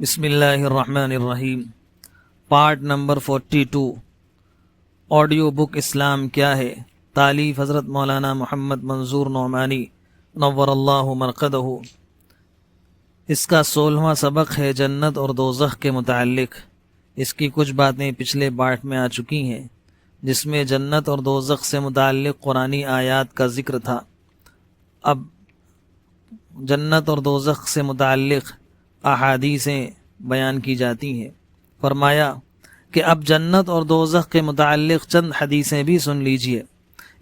بسم اللہ الرحمن الرحیم۔ پارٹ نمبر 42، آڈیو بک اسلام کیا ہے، تالیف حضرت مولانا محمد منظور نعمانی نور اللہ مرقدہ۔ اس کا 16واں سبق ہے جنت اور دوزخ کے متعلق۔ اس کی کچھ باتیں پچھلے پارٹ میں آ چکی ہیں، جس میں جنت اور دوزخ سے متعلق قرآنی آیات کا ذکر تھا۔ اب جنت اور دوزخ سے متعلق احادیثیں بیان کی جاتی ہیں۔ فرمایا کہ اب جنت اور دوزخ کے متعلق چند حدیثیں بھی سن لیجئے۔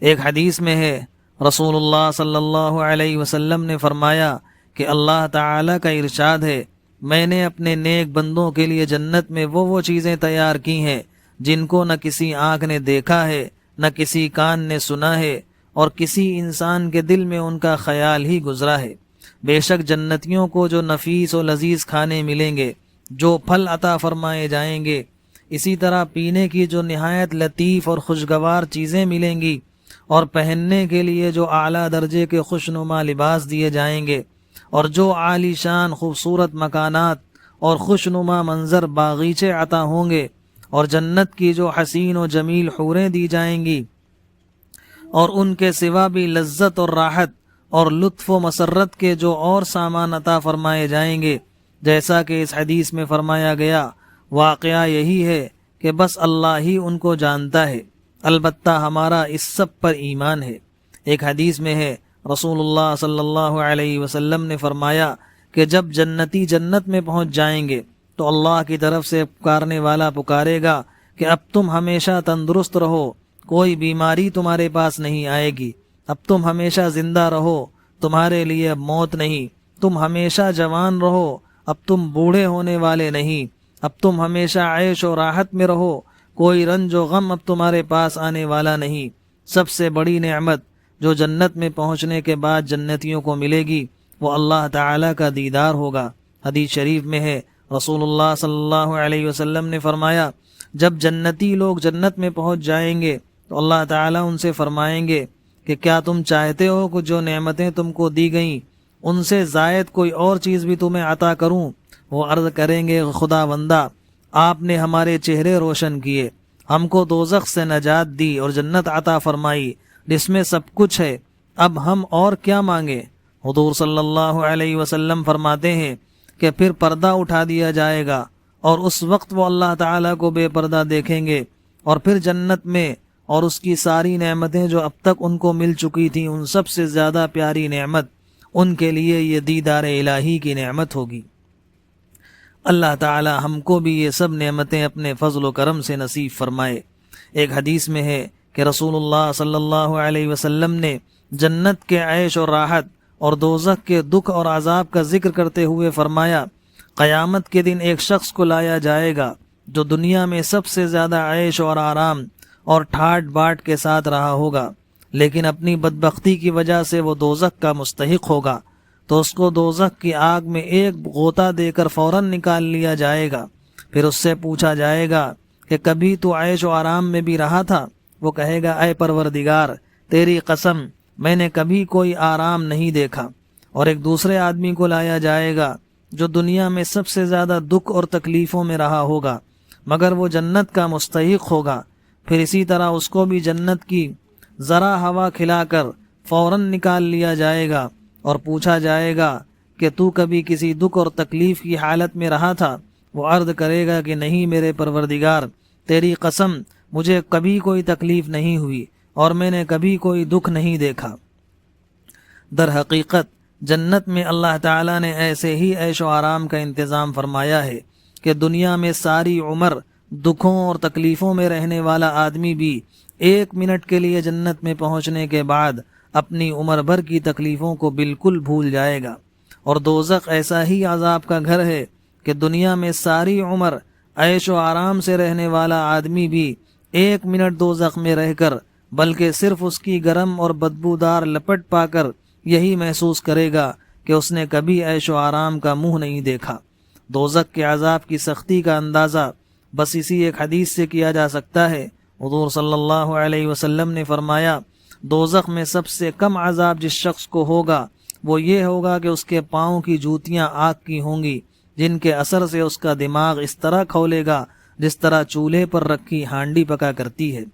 ایک حدیث میں ہے، رسول اللہ صلی اللہ علیہ وسلم نے فرمایا کہ اللہ تعالیٰ کا ارشاد ہے، میں نے اپنے نیک بندوں کے لیے جنت میں وہ چیزیں تیار کی ہیں جن کو نہ کسی آنکھ نے دیکھا ہے، نہ کسی کان نے سنا ہے، اور کسی انسان کے دل میں ان کا خیال ہی گزرا ہے۔ بے شک جنتیوں کو جو نفیس و لذیذ کھانے ملیں گے، جو پھل عطا فرمائے جائیں گے، اسی طرح پینے کی جو نہایت لطیف اور خوشگوار چیزیں ملیں گی، اور پہننے کے لیے جو اعلیٰ درجے کے خوشنما لباس دیے جائیں گے، اور جو عالی شان خوبصورت مکانات اور خوشنما منظر باغیچے عطا ہوں گے، اور جنت کی جو حسین و جمیل حوریں دی جائیں گی، اور ان کے سوا بھی لذت اور راحت اور لطف و مسرت کے جو اور سامان عطا فرمائے جائیں گے، جیسا کہ اس حدیث میں فرمایا گیا، واقعہ یہی ہے کہ بس اللہ ہی ان کو جانتا ہے، البتہ ہمارا اس سب پر ایمان ہے۔ ایک حدیث میں ہے، رسول اللہ صلی اللہ علیہ وسلم نے فرمایا کہ جب جنتی جنت میں پہنچ جائیں گے تو اللہ کی طرف سے پکارنے والا پکارے گا کہ اب تم ہمیشہ تندرست رہو، کوئی بیماری تمہارے پاس نہیں آئے گی، اب تم ہمیشہ زندہ رہو، تمہارے لیے اب موت نہیں، تم ہمیشہ جوان رہو، اب تم بوڑھے ہونے والے نہیں، اب تم ہمیشہ عیش و راحت میں رہو، کوئی رنج و غم اب تمہارے پاس آنے والا نہیں۔ سب سے بڑی نعمت جو جنت میں پہنچنے کے بعد جنتیوں کو ملے گی، وہ اللہ تعالیٰ کا دیدار ہوگا۔ حدیث شریف میں ہے، رسول اللہ صلی اللہ علیہ وسلم نے فرمایا، جب جنتی لوگ جنت میں پہنچ جائیں گے تو اللہ تعالیٰ ان سے فرمائیں گے کہ کیا تم چاہتے ہو کہ جو نعمتیں تم کو دی گئیں ان سے زائد کوئی اور چیز بھی تمہیں عطا کروں؟ وہ عرض کریں گے، خدا بندہ، آپ نے ہمارے چہرے روشن کیے، ہم کو دوزخ سے نجات دی اور جنت عطا فرمائی جس میں سب کچھ ہے، اب ہم اور کیا مانگے؟ حضور صلی اللہ علیہ وسلم فرماتے ہیں کہ پھر پردہ اٹھا دیا جائے گا، اور اس وقت وہ اللہ تعالیٰ کو بے پردہ دیکھیں گے، اور پھر جنت میں اور اس کی ساری نعمتیں جو اب تک ان کو مل چکی تھیں، ان سب سے زیادہ پیاری نعمت ان کے لیے یہ دیدار الہی کی نعمت ہوگی۔ اللہ تعالی ہم کو بھی یہ سب نعمتیں اپنے فضل و کرم سے نصیب فرمائے۔ ایک حدیث میں ہے کہ رسول اللہ صلی اللہ علیہ وسلم نے جنت کے عیش اور راحت اور دوزخ کے دکھ اور عذاب کا ذکر کرتے ہوئے فرمایا، قیامت کے دن ایک شخص کو لایا جائے گا جو دنیا میں سب سے زیادہ عیش اور آرام اور ٹھاٹ باٹ کے ساتھ رہا ہوگا، لیکن اپنی بدبختی کی وجہ سے وہ دوزخ کا مستحق ہوگا، تو اس کو دوزخ کی آگ میں ایک غوطہ دے کر فوراً نکال لیا جائے گا۔ پھر اس سے پوچھا جائے گا کہ کبھی تو عیش و آرام میں بھی رہا تھا؟ وہ کہے گا، اے پروردگار، تیری قسم، میں نے کبھی کوئی آرام نہیں دیکھا۔ اور ایک دوسرے آدمی کو لایا جائے گا جو دنیا میں سب سے زیادہ دکھ اور تکلیفوں میں رہا ہوگا، مگر وہ جنت کا مستحق ہوگا۔ پھر اسی طرح اس کو بھی جنت کی ذرا ہوا کھلا کر فوراً نکال لیا جائے گا، اور پوچھا جائے گا کہ تو کبھی کسی دکھ اور تکلیف کی حالت میں رہا تھا؟ وہ عرض کرے گا کہ نہیں میرے پروردگار، تیری قسم، مجھے کبھی کوئی تکلیف نہیں ہوئی اور میں نے کبھی کوئی دکھ نہیں دیکھا۔ در حقیقت جنت میں اللہ تعالیٰ نے ایسے ہی عیش و آرام کا انتظام فرمایا ہے کہ دنیا میں ساری عمر دکھوں اور تکلیفوں میں رہنے والا آدمی بھی 1 منٹ کے لیے جنت میں پہنچنے کے بعد اپنی عمر بھر کی تکلیفوں کو بالکل بھول جائے گا۔ اور دوزخ ایسا ہی عذاب کا گھر ہے کہ دنیا میں ساری عمر عیش و آرام سے رہنے والا آدمی بھی 1 منٹ دوزخ میں رہ کر، بلکہ صرف اس کی گرم اور بدبودار لپٹ پا کر یہی محسوس کرے گا کہ اس نے کبھی عیش و آرام کا منہ نہیں دیکھا۔ دوزخ کے عذاب کی سختی کا اندازہ بس اسی ایک حدیث سے کیا جا سکتا ہے۔ حضور صلی اللہ علیہ وسلم نے فرمایا، دوزخ میں سب سے کم عذاب جس شخص کو ہوگا وہ یہ ہوگا کہ اس کے پاؤں کی جوتیاں آگ کی ہوں گی، جن کے اثر سے اس کا دماغ اس طرح کھولے گا جس طرح چولہے پر رکھی ہانڈی پکا کرتی ہے۔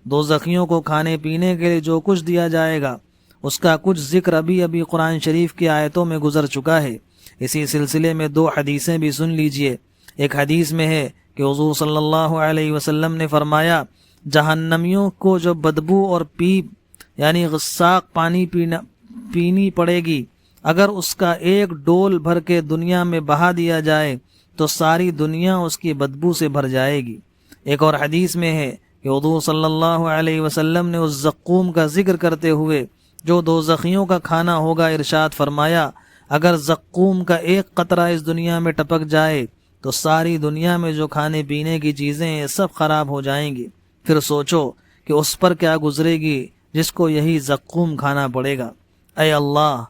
دوزخیوں کو کھانے پینے کے لیے جو کچھ دیا جائے گا اس کا کچھ ذکر ابھی قرآن شریف کی آیتوں میں گزر چکا ہے۔ اسی سلسلے میں 2 حدیثیں بھی سن لیجئے۔ ایک حدیث میں ہے کہ حضور صلی اللہ علیہ وسلم نے فرمایا، جہنمیوں کو جو بدبو اور پیپ یعنی غساق پانی پینی پڑے گی، اگر اس کا ایک ڈول بھر کے دنیا میں بہا دیا جائے تو ساری دنیا اس کی بدبو سے بھر جائے گی۔ ایک اور حدیث میں ہے کہ حضور صلی اللہ علیہ وسلم نے اس زقوم کا ذکر کرتے ہوئے جو دوزخیوں کا کھانا ہوگا ارشاد فرمایا، اگر زقوم کا ایک قطرہ اس دنیا میں ٹپک جائے تو ساری دنیا میں جو کھانے پینے کی چیزیں ہیں سب خراب ہو جائیں گی۔ پھر سوچو کہ اس پر کیا گزرے گی جس کو یہی زقوم کھانا پڑے گا۔ اے اللہ،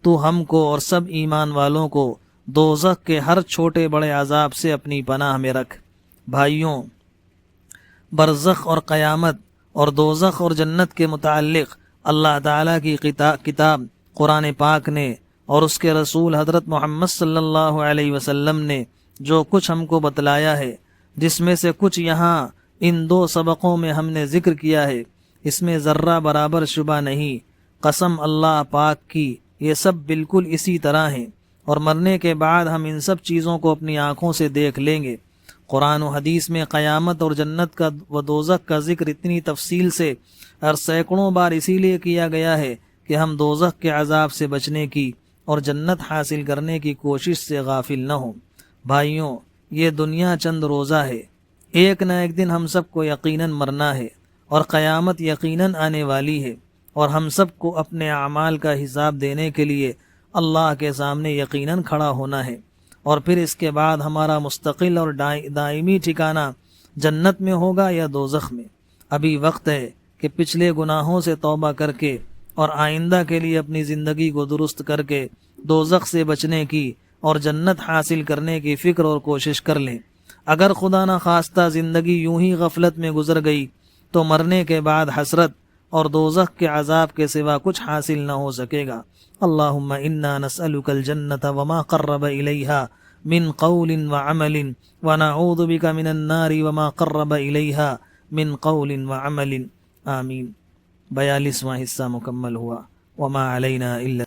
تو ہم کو اور سب ایمان والوں کو دوزخ کے ہر چھوٹے بڑے عذاب سے اپنی پناہ میں رکھ۔ بھائیوں، برزخ اور قیامت اور دوزخ اور جنت کے متعلق اللہ تعالیٰ کی کتاب قرآن پاک نے اور اس کے رسول حضرت محمد صلی اللہ علیہ وسلم نے جو کچھ ہم کو بتلایا ہے، جس میں سے کچھ یہاں ان 2 سبقوں میں ہم نے ذکر کیا ہے، اس میں ذرہ برابر شبہ نہیں، قسم اللہ پاک کی یہ سب بالکل اسی طرح ہیں، اور مرنے کے بعد ہم ان سب چیزوں کو اپنی آنکھوں سے دیکھ لیں گے۔ قرآن و حدیث میں قیامت اور جنت کا و دوزخ کا ذکر اتنی تفصیل سے اور سینکڑوں بار اسی لیے کیا گیا ہے کہ ہم دوزخ کے عذاب سے بچنے کی اور جنت حاصل کرنے کی کوشش سے غافل نہ ہوں۔ بھائیوں، یہ دنیا چند روزہ ہے، ایک نہ ایک دن ہم سب کو یقیناً مرنا ہے، اور قیامت یقیناً آنے والی ہے، اور ہم سب کو اپنے اعمال کا حساب دینے کے لیے اللہ کے سامنے یقیناً کھڑا ہونا ہے، اور پھر اس کے بعد ہمارا مستقل اور دائمی ٹھکانہ جنت میں ہوگا یا دوزخ میں۔ ابھی وقت ہے کہ پچھلے گناہوں سے توبہ کر کے اور آئندہ کے لیے اپنی زندگی کو درست کر کے دوزخ سے بچنے کی اور جنت حاصل کرنے کی فکر اور کوشش کر لیں۔ اگر خدا نہ خواستہ زندگی یوں ہی غفلت میں گزر گئی تو مرنے کے بعد حسرت اور دوزخ کے عذاب کے سوا کچھ حاصل نہ ہو سکے گا۔ اللہم انا نسألک الجنت وما قرب الیہا من قول وعمل ونعوذ بک من النار وما قرب الیہا من قول وعمل۔ آمین۔ 42واں حصہ مکمل ہوا۔ وما علینا الا